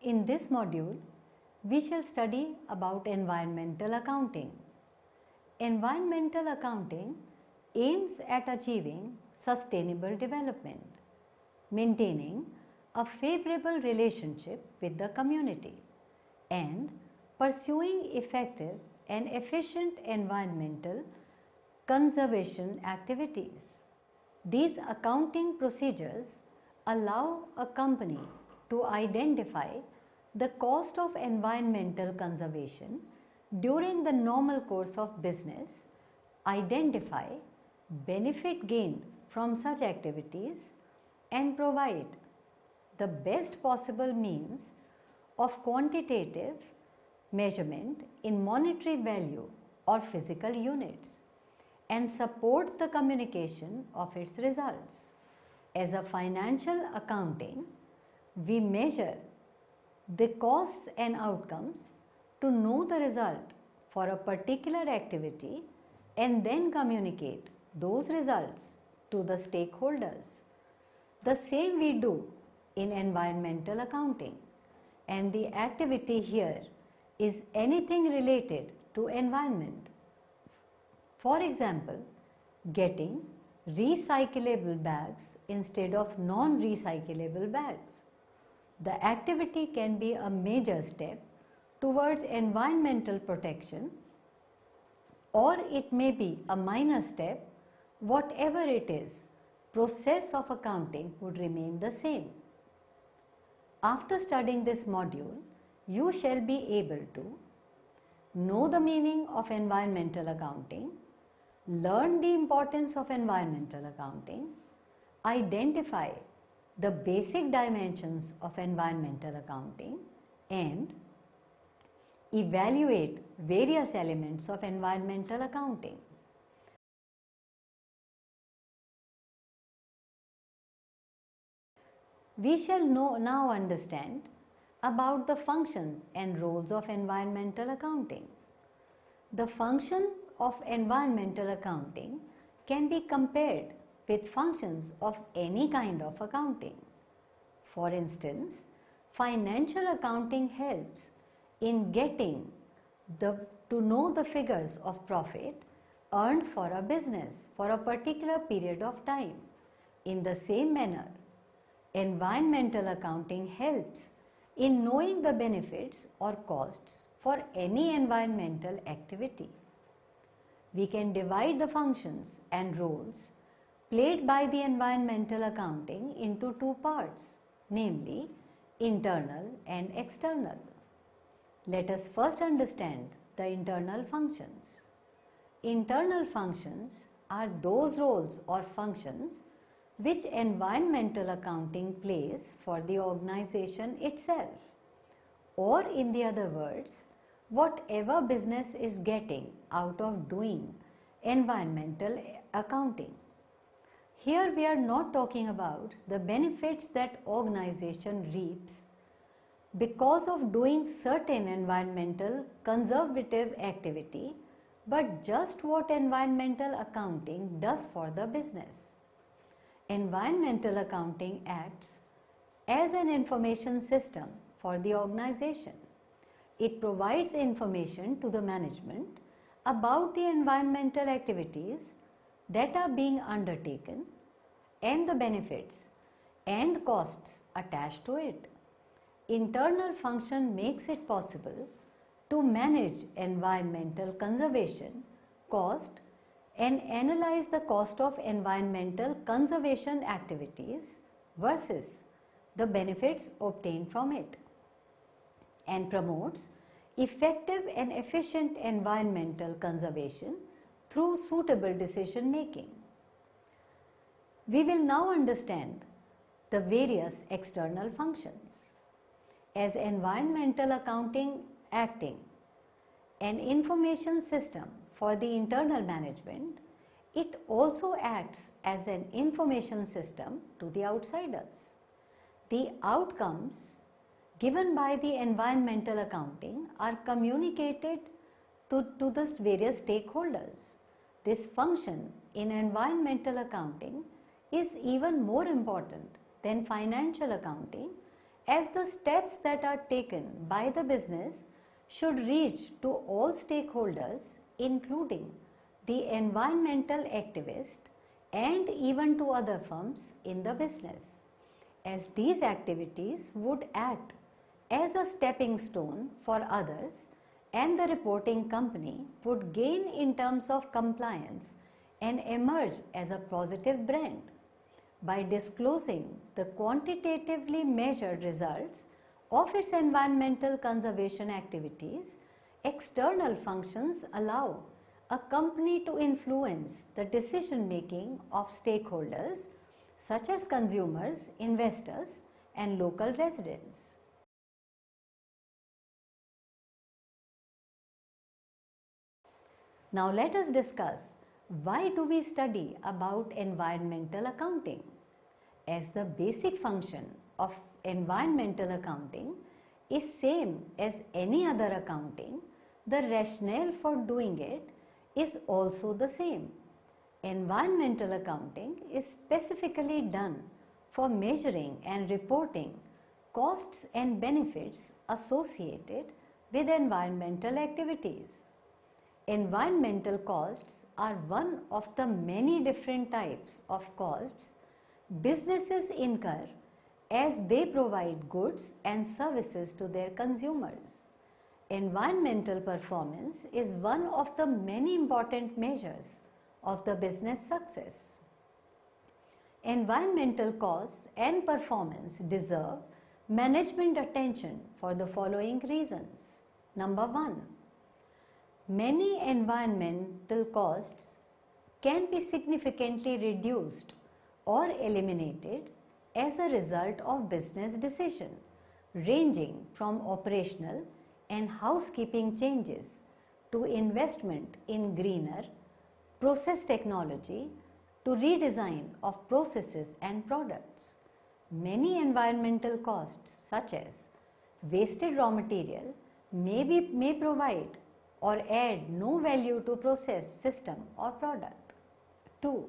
In this module, we shall study about environmental accounting. Environmental accounting aims at achieving sustainable development, maintaining a favorable relationship with the community, and pursuing effective and efficient environmental conservation activities. These accounting procedures allow a company to identify the cost of environmental conservation during the normal course of business, identify benefit gained from such activities, and provide the best possible means of quantitative measurement in monetary value or physical units, and support the communication of its results. As a financial accounting, we measure the costs and outcomes to know the result for a particular activity and then communicate those results to the stakeholders. The same we do in environmental accounting, and the activity here is anything related to environment. For example, getting recyclable bags instead of non-recyclable bags. The activity can be a major step towards environmental protection, or it may be a minor step. Whatever it is, process of accounting would remain the same. After studying this module, you shall be able to know the meaning of environmental accounting, learn the importance of environmental accounting, identify the basic dimensions of environmental accounting, and evaluate various elements of environmental accounting. We shall now understand about the functions and roles of environmental accounting. The function of environmental accounting can be compared with functions of any kind of accounting. For instance, financial accounting helps in getting to know the figures of profit earned for a business for a particular period of time. In the same manner, environmental accounting helps in knowing the benefits or costs for any environmental activity. We can divide the functions and roles played by the environmental accounting into two parts, namely internal and external. Let us first understand the internal functions. Internal functions are those roles or functions which environmental accounting plays for the organization itself, or in the other words, whatever business is getting out of doing environmental accounting. Here we are not talking about the benefits that organization reaps because of doing certain environmental conservative activity, but just what environmental accounting does for the business. Environmental accounting acts as an information system for the organization. It provides information to the management about the environmental activities that are being undertaken and the benefits and costs attached to it. Internal function makes it possible to manage environmental conservation cost and analyze the cost of environmental conservation activities versus the benefits obtained from it, and promotes effective and efficient environmental conservation through suitable decision making. We will now understand the various external functions. As environmental accounting acting an information system for the internal management, it also acts as an information system to the outsiders. The outcomes given by the environmental accounting are communicated to the various stakeholders. This function in environmental accounting is even more important than financial accounting, as the steps that are taken by the business should reach to all stakeholders, including the environmental activist and even to other firms in the business, as these activities would act as a stepping stone for others and the reporting company would gain in terms of compliance and emerge as a positive brand. By disclosing the quantitatively measured results of its environmental conservation activities, external functions allow a company to influence the decision making of stakeholders such as consumers, investors, and local residents. Now let us discuss why do we study about environmental accounting. As the basic function of environmental accounting is same as any other accounting, the rationale for doing it is also the same. Environmental accounting is specifically done for measuring and reporting costs and benefits associated with environmental activities. Environmental costs are one of the many different types of costs businesses incur as they provide goods and services to their consumers. Environmental performance is one of the many important measures of the business success. Environmental costs and performance deserve management attention for the following reasons. Number 1. Many environmental costs can be significantly reduced or eliminated as a result of business decision, ranging from operational and housekeeping changes to investment in greener process technology to redesign of processes and products. Many environmental costs such as wasted raw material may provide or add no value to process, system or product. 2.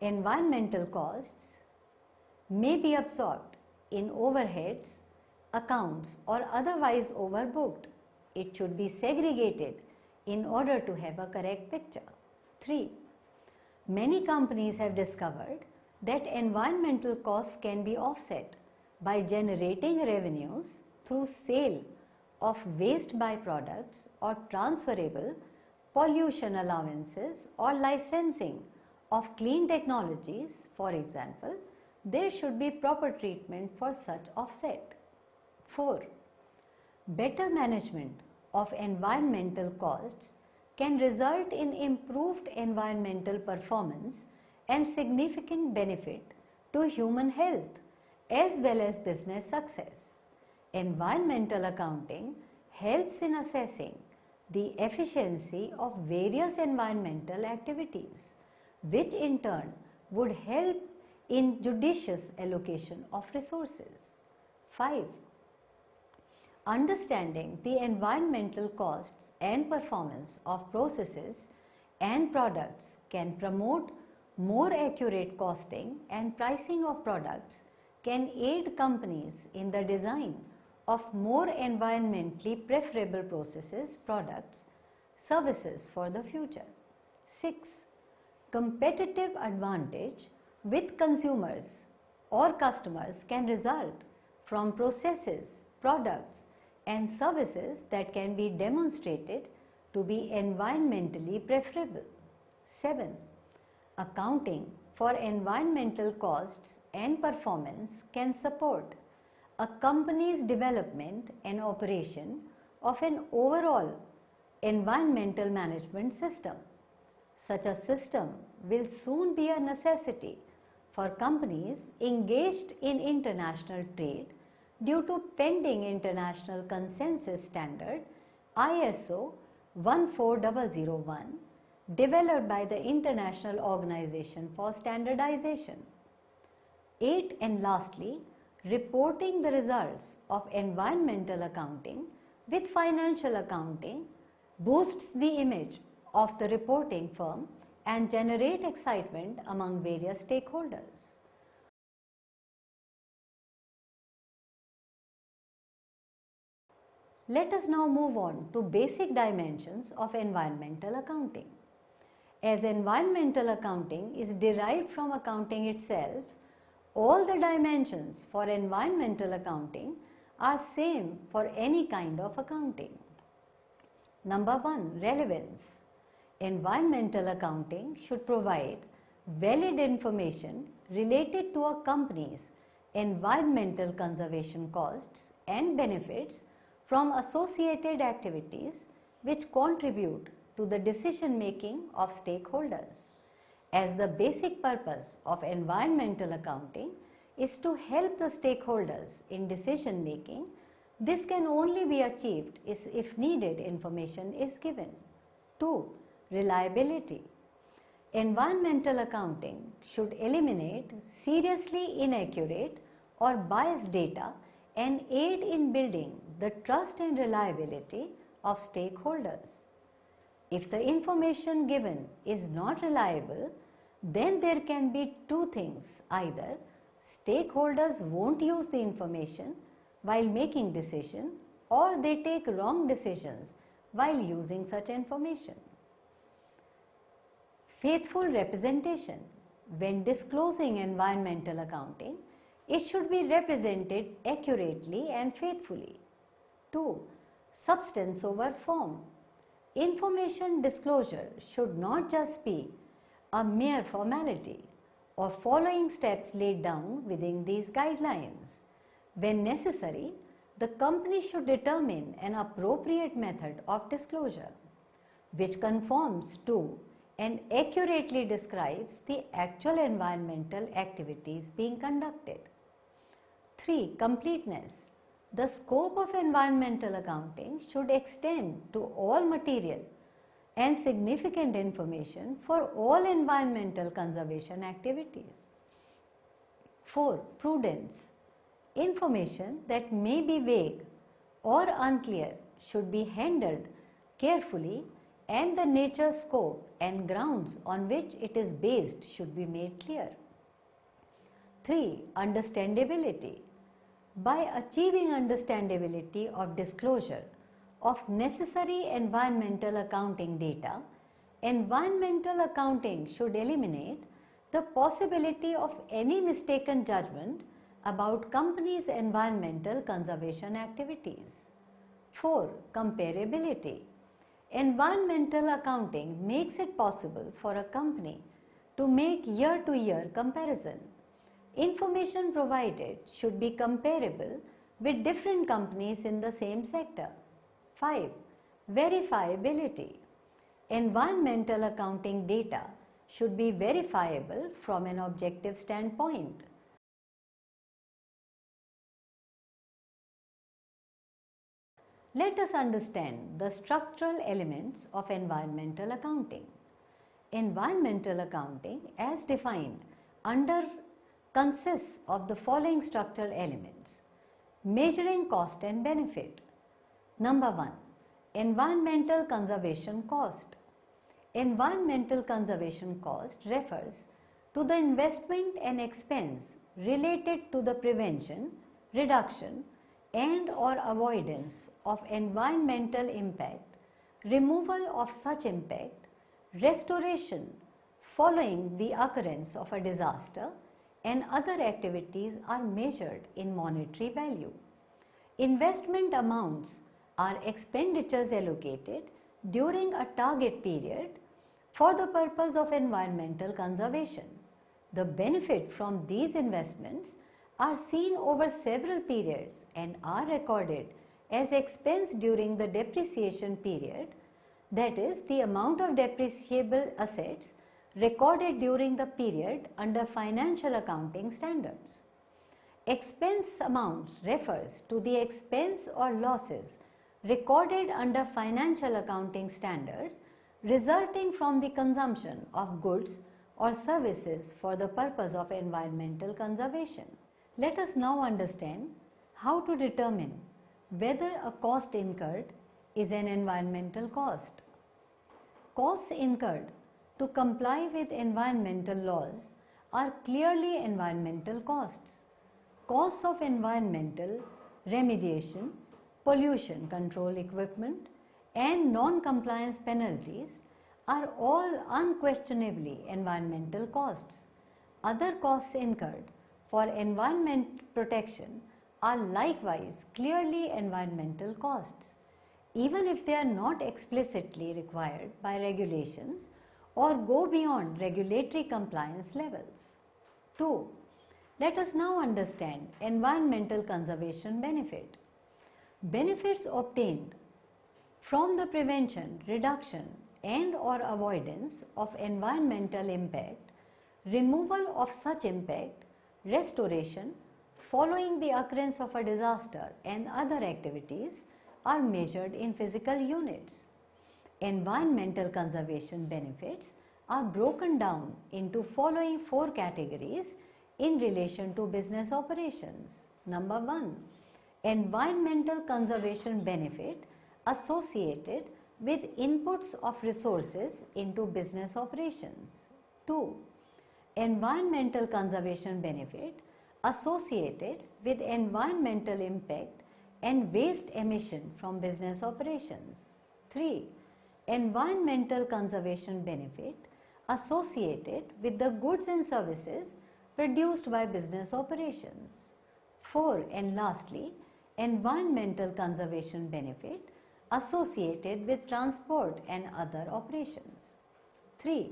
Environmental costs may be absorbed in overheads, accounts or otherwise overbooked. It should be segregated in order to have a correct picture. 3. Many companies have discovered that environmental costs can be offset by generating revenues through sale of waste byproducts or transferable pollution allowances or licensing of clean technologies. For example, there should be proper treatment for such offset. 4. Better management of environmental costs can result in improved environmental performance and significant benefit to human health as well as business success. Environmental accounting helps in assessing the efficiency of various environmental activities, which in turn would help in judicious allocation of resources. 5. Understanding the environmental costs and performance of processes and products can promote more accurate costing and pricing of products, can aid companies in the design of more environmentally preferable processes, products, services for the future. 6. Competitive advantage with consumers or customers can result from processes, products and services that can be demonstrated to be environmentally preferable. 7. Accounting for environmental costs and performance can support a company's development and operation of an overall environmental management system. Such a system will soon be a necessity for companies engaged in international trade due to pending international consensus standard ISO 14001 developed by the International Organization for Standardization. 8. And lastly, reporting the results of environmental accounting with financial accounting boosts the image of the reporting firm and generate excitement among various stakeholders. Let us now move on to basic dimensions of environmental accounting. As environmental accounting is derived from accounting itself, all the dimensions for environmental accounting are same for any kind of accounting. Number 1, relevance. Environmental accounting should provide valid information related to a company's environmental conservation costs and benefits from associated activities which contribute to the decision making of stakeholders. As the basic purpose of environmental accounting is to help the stakeholders in decision making, this can only be achieved if needed information is given. 2. Reliability. Environmental accounting should eliminate seriously inaccurate or biased data and aid in building the trust and reliability of stakeholders. If the information given is not reliable, then there can be two things. Either stakeholders won't use the information while making decision, or they take wrong decisions while using such information. Faithful representation. When disclosing environmental accounting, it should be represented accurately and faithfully. 2. Substance over form. Information disclosure should not just be a mere formality or following steps laid down within these guidelines. When necessary, the company should determine an appropriate method of disclosure which conforms to and accurately describes the actual environmental activities being conducted. 3. Completeness. The scope of environmental accounting should extend to all material and significant information for all environmental conservation activities. 4. Prudence. Information that may be vague or unclear should be handled carefully, and the nature, scope and grounds on which it is based should be made clear. 3. Understandability. By achieving understandability of disclosure of necessary environmental accounting data, environmental accounting should eliminate the possibility of any mistaken judgment about companies' environmental conservation activities. 4. Comparability. Environmental accounting makes it possible for a company to make year-to-year comparison. Information provided should be comparable with different companies in the same sector. 5. Verifiability. Environmental accounting data should be verifiable from an objective standpoint. Let us understand the structural elements of environmental accounting. Environmental accounting, as defined consists of the following structural elements. Measuring cost and benefit. Number 1. Environmental conservation cost. Environmental conservation cost refers to the investment and expense related to the prevention, reduction and or avoidance of environmental impact, removal of such impact, restoration following the occurrence of a disaster, and other activities are measured in monetary value. Investment amounts are expenditures allocated during a target period for the purpose of environmental conservation. The benefit from these investments are seen over several periods and are recorded as expense during the depreciation period, that is, the amount of depreciable assets recorded during the period under financial accounting standards. Expense amounts refers to the expense or losses recorded under financial accounting standards resulting from the consumption of goods or services for the purpose of environmental conservation. Let us now understand how to determine whether a cost incurred is an environmental cost. Costs incurred to comply with environmental laws are clearly environmental costs. Costs of environmental remediation, pollution control equipment, and non-compliance penalties are all unquestionably environmental costs. Other costs incurred for environment protection are likewise clearly environmental costs, even if they are not explicitly required by regulations or go beyond regulatory compliance levels. 2. Let us now understand environmental conservation benefit. Benefits obtained from the prevention, reduction and or avoidance of environmental impact, removal of such impact, restoration following the occurrence of a disaster and other activities are measured in physical units. Environmental conservation benefits are broken down into following 4 categories in relation to business operations. Number 1. Environmental conservation benefit associated with inputs of resources into business operations. 2. Environmental conservation benefit associated with environmental impact and waste emission from business operations. 3. Environmental conservation benefit associated with the goods and services produced by business operations. 4. And lastly, environmental conservation benefit associated with transport and other operations. 3.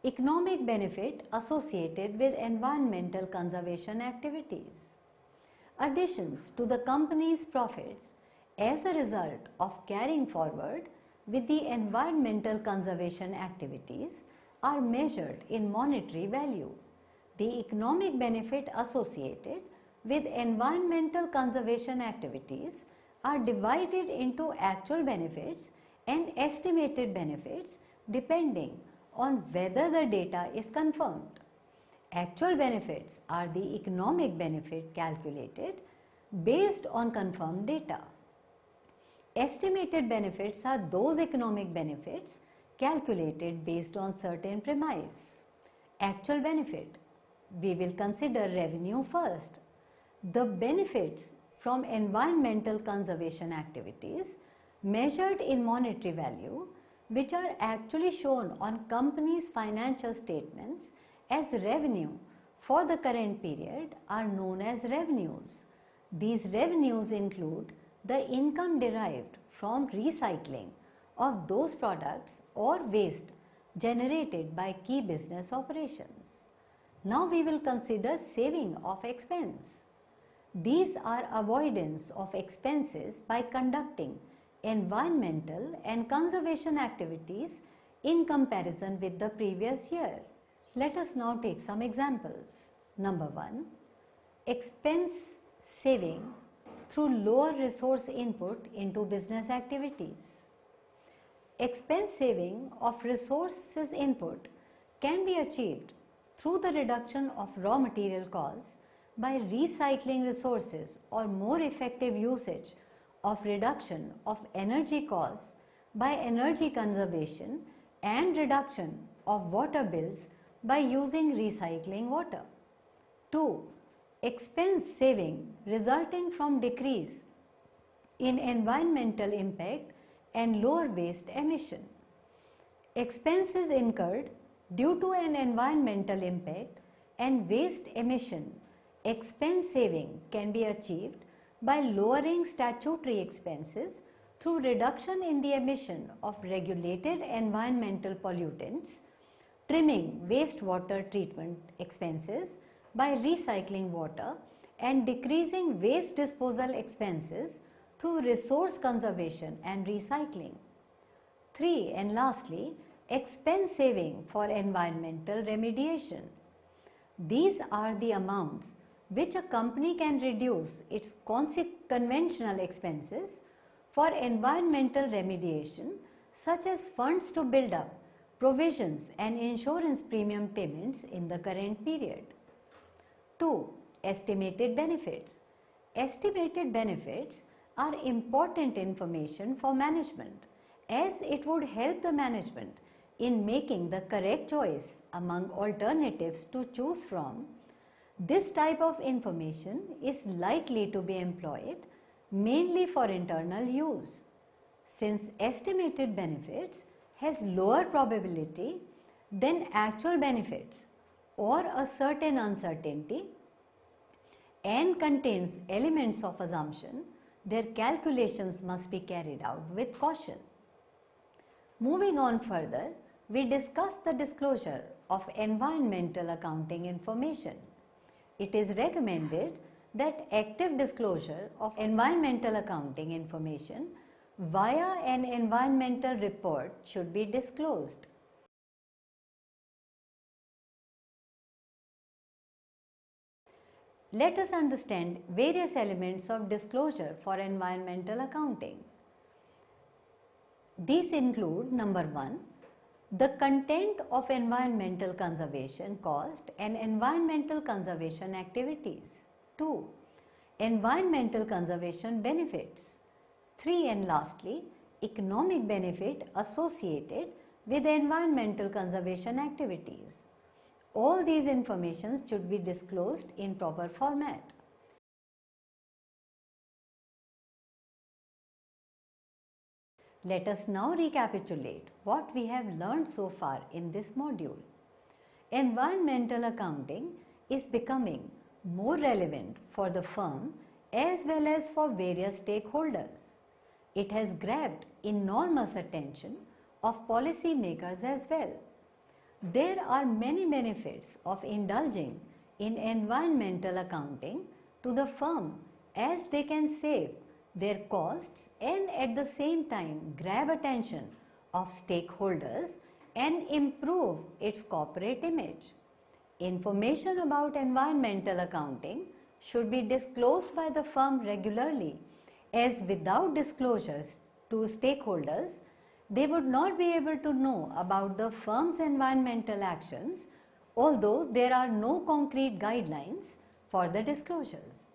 Economic benefit associated with environmental conservation activities. Additions to the company's profits as a result of carrying forward with the environmental conservation activities are measured in monetary value. The economic benefit associated with environmental conservation activities are divided into actual benefits and estimated benefits depending on whether the data is confirmed. Actual benefits are the economic benefit calculated based on confirmed data. Estimated benefits are those economic benefits calculated based on certain premise. Actual benefit. We will consider revenue first. The benefits from environmental conservation activities measured in monetary value, which are actually shown on company's financial statements as revenue for the current period, are known as revenues. These revenues include the income derived from recycling of those products or waste generated by key business operations. Now we will consider saving of expense. These are avoidance of expenses by conducting environmental and conservation activities in comparison with the previous year. Let us now take some examples. Number 1. Expense saving through lower resource input into business activities. Expense saving of resources input can be achieved through the reduction of raw material costs by recycling resources or more effective usage of reduction of energy costs by energy conservation and reduction of water bills by using recycling water. 2. Expense saving resulting from decrease in environmental impact and lower waste emission. Expenses incurred due to an environmental impact and waste emission. Expense saving can be achieved by lowering statutory expenses through reduction in the emission of regulated environmental pollutants, trimming wastewater treatment expenses by recycling water, and decreasing waste disposal expenses through resource conservation and recycling. 3. And lastly, expense saving for environmental remediation. These are the amounts which a company can reduce its conventional expenses for environmental remediation, such as funds to build up provisions and insurance premium payments in the current period. 2. Estimated benefits. Estimated benefits are important information for management, as it would help the management in making the correct choice among alternatives to choose from. This type of information is likely to be employed mainly for internal use, since estimated benefits has lower probability than actual benefits or a certain uncertainty and contains elements of assumption, their calculations must be carried out with caution. Moving on further, we discuss the disclosure of environmental accounting information. It is recommended that active disclosure of environmental accounting information via an environmental report should be disclosed. Let us understand various elements of disclosure for environmental accounting. These include number 1, the content of environmental conservation cost and environmental conservation activities. 2, environmental conservation benefits. 3, and lastly, economic benefit associated with environmental conservation activities. All these informations should be disclosed in proper format. Let us now recapitulate what we have learned so far in this module. Environmental accounting is becoming more relevant for the firm as well as for various stakeholders. It has grabbed enormous attention of policymakers as well. There are many benefits of indulging in environmental accounting to the firm, as they can save their costs and at the same time grab attention of stakeholders and improve its corporate image. Information about environmental accounting should be disclosed by the firm regularly, as without disclosures to stakeholders, they would not be able to know about the firm's environmental actions, although there are no concrete guidelines for the disclosures.